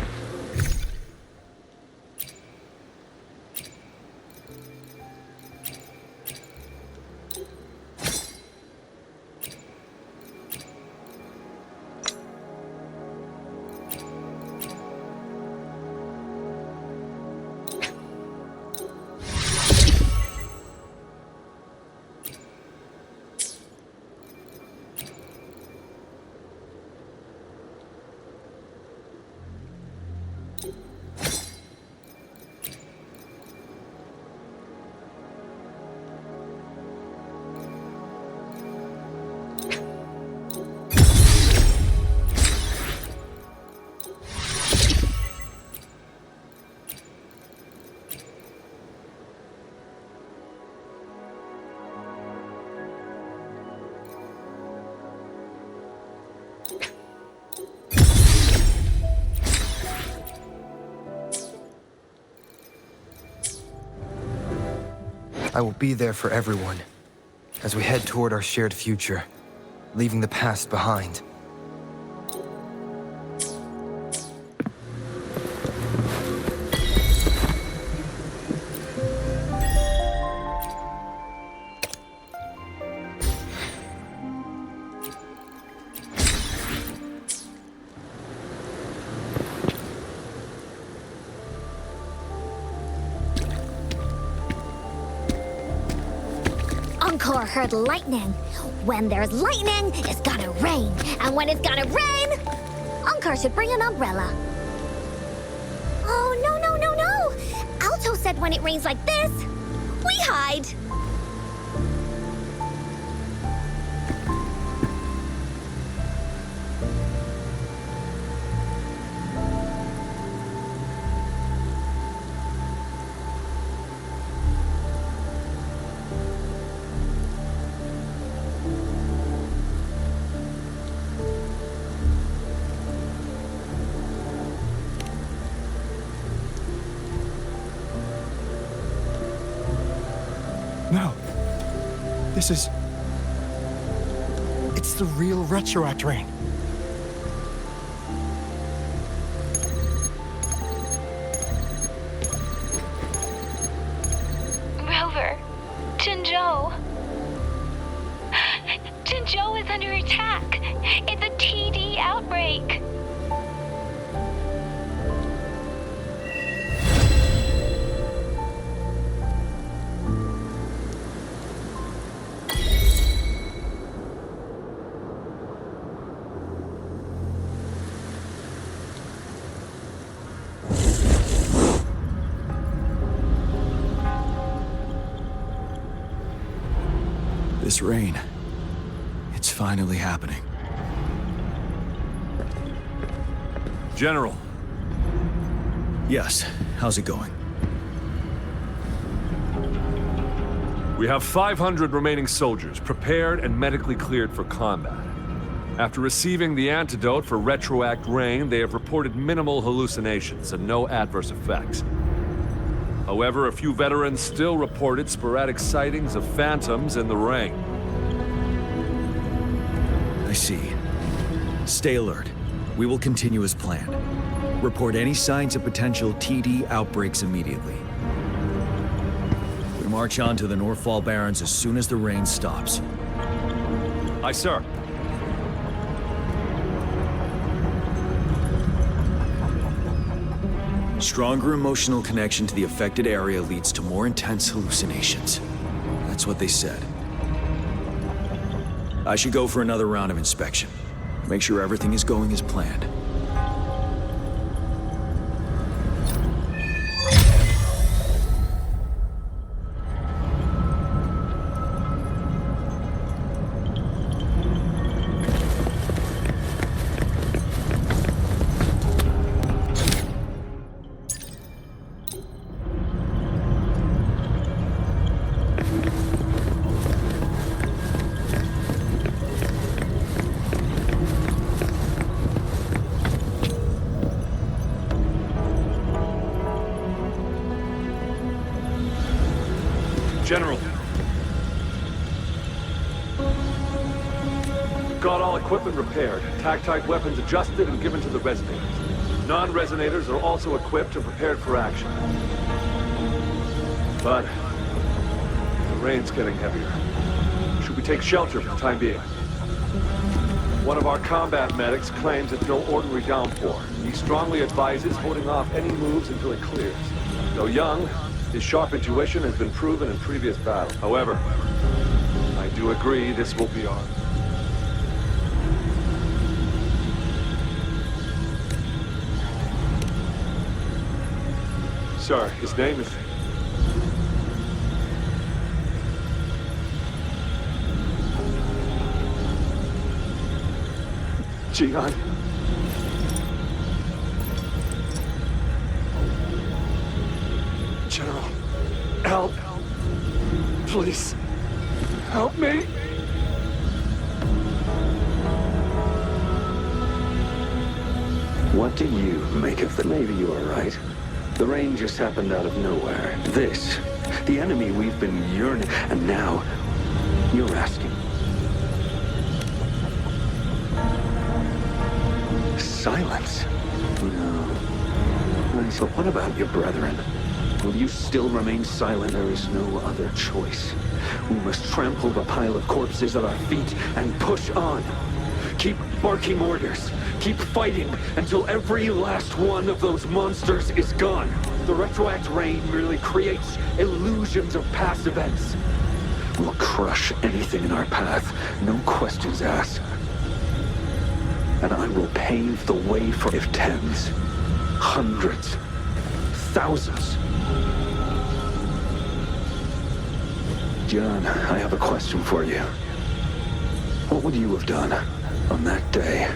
I will be there for everyone as we head toward our shared future, leaving the past behind. Encore heard lightning. When there's lightning, it's gonna rain. And when it's gonna rain, Encore should bring an umbrella. Oh, no, no, no, no! Alto said when it rains like this, we hide. No. This is... It's the real Retroact rain. Rover, Jinzhou. Jinzhou is under attack. It's a TD outbreak. This rain. It's finally happening. General. Yes, how's it going? We have 500 remaining soldiers, prepared and medically cleared for combat. After receiving the antidote for retroact rain, they have reported minimal hallucinations and no adverse effects. However, a few veterans still reported sporadic sightings of phantoms in the rain. I see. Stay alert. We will continue as planned. Report any signs of potential TD outbreaks immediately. We march on to the Northfall Barrens as soon as the rain stops. Aye, sir. Stronger emotional connection to the affected area leads to more intense hallucinations. That's what they said. I should go for another round of inspection. Make sure everything is going as planned. General. Got all equipment repaired, tac-type weapons adjusted and given to the resonators. Non-resonators are also equipped and prepared for action. But the rain's getting heavier. Should we take shelter for the time being? One of our combat medics claims it's no ordinary downpour. He strongly advises holding off any moves until it clears. Though young, his sharp intuition has been proven in previous battles. However, I do agree this will be our... Sir, his name is... Jihan. General, help. Please, help me. What do you make of the... Maybe you are right. The rain just happened out of nowhere. This, the enemy we've been yearning, and now you're asking. Silence? No. So what about your brethren? Will you still remain silent? There is no other choice. We must trample the pile of corpses at our feet and push on. Keep barking orders. Keep fighting until every last one of those monsters is gone. The retroact rain merely creates illusions of past events. We'll crush anything in our path, no questions asked. And I will pave the way for if tens, hundreds, thousands. John, I have a question for you. What would you have done on that day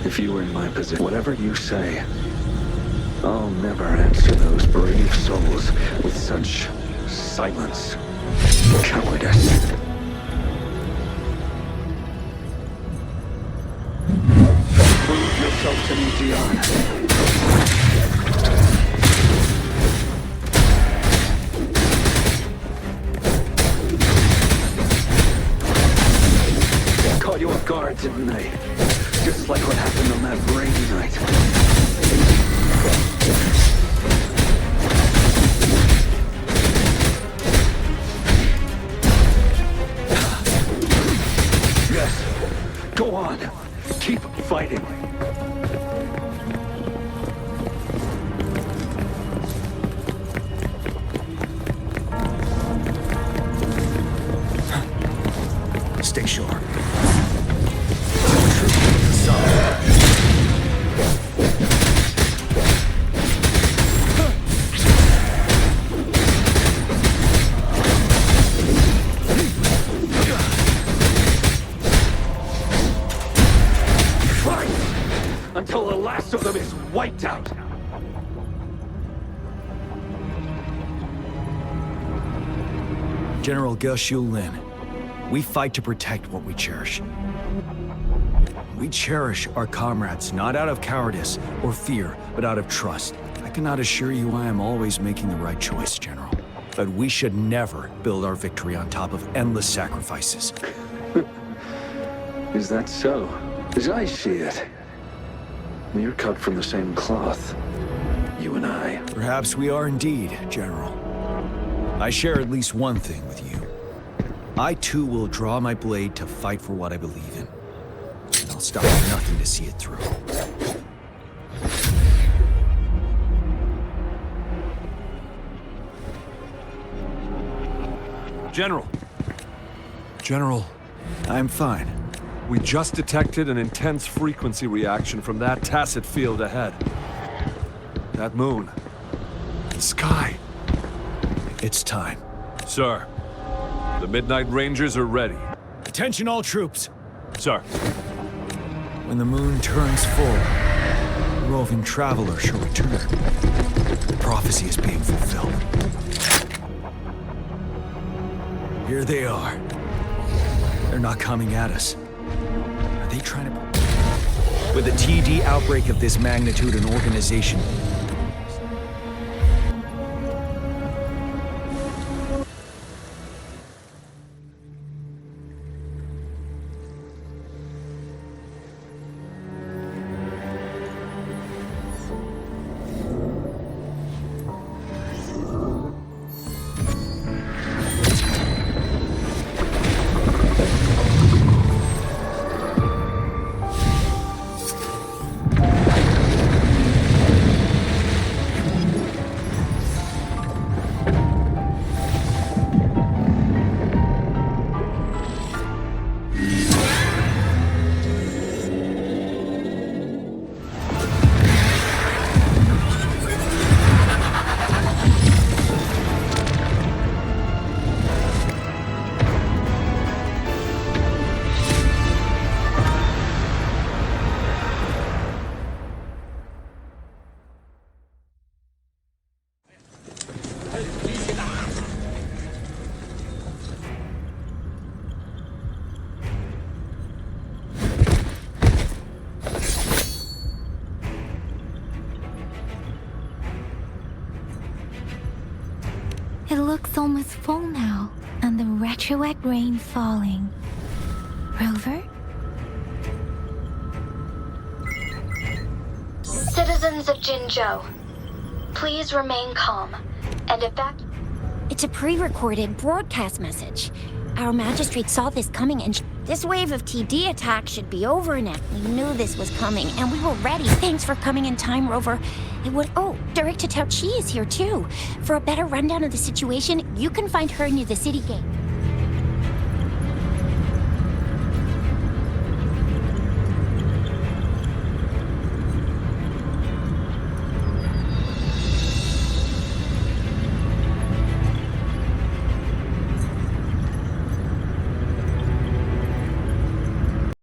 if you were in my position? Whatever you say, I'll never answer those brave souls with such silence, cowardice. Prove yourself to me, Gian. Caught you off guard, didn't they? Just like what happened on that rainy night. Yes. Go on. Keep fighting. Stay sharp. of them is wiped out. General Ge Lin, we fight to protect what we cherish. We cherish our comrades, not out of cowardice or fear, but out of trust. I cannot assure you I am always making the right choice, General. But we should never build our victory on top of endless sacrifices. Is that so? As I see it, we're cut from the same cloth, you and I. Perhaps we are indeed, General. I share at least one thing with you. I too will draw my blade to fight for what I believe in. And I'll stop at nothing to see it through. General. General. I'm fine. We just detected an intense frequency reaction from that tacit field ahead. That moon. The sky. It's time. Sir, the Midnight Rangers are ready. Attention all troops. Sir. When the moon turns full, the roving traveler shall return. The prophecy is being fulfilled. Here they are. They're not coming at us. Are they trying to... With a TD outbreak of this magnitude and organization, It looks almost full now, and the retroact rain falling. Rover? Citizens of Jinzhou, please remain calm and evacuate. It's a pre-recorded broadcast message. Our magistrate saw this coming and this wave of TD attacks should be over now. We knew this was coming and we were ready. Thanks for coming in time, Rover. It would... Oh, Director Tao Chi is here too. For a better rundown of the situation, you can find her near the city gate.